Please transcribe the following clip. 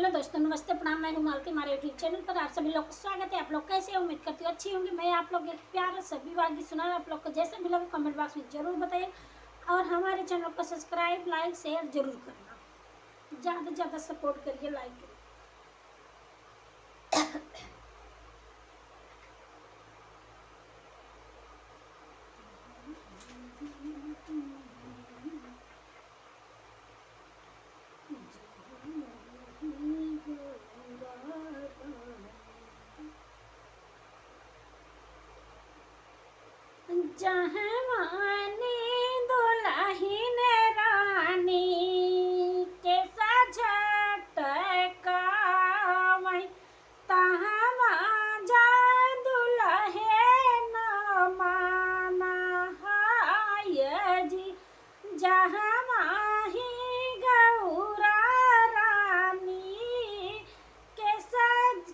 Hello दोस्तों, नमस्ते, प्रणाम। मैं हूं मालती, हमारे यूट्यूब चैनल पर आप सभी लोग का स्वागत है। आप लोग कैसे हैं? उम्मीद करती हूँ अच्छी होंगी। मैं आप लोग एक प्यार सभी वागी सुना आप लोग को जैसे भी लगे कमेंट बॉक्स में जरूर बताइए और हमारे चैनल को सब्सक्राइब, लाइक, शेयर जरूर करना। ज़्यादा से ज़्यादा सपोर्ट करिए, लाइक करिए। जहवानी दुल्हन रानी के सजटकावै तहवा जा दुल्हन माना हाय जी। जहवाही गौरा रानी के सज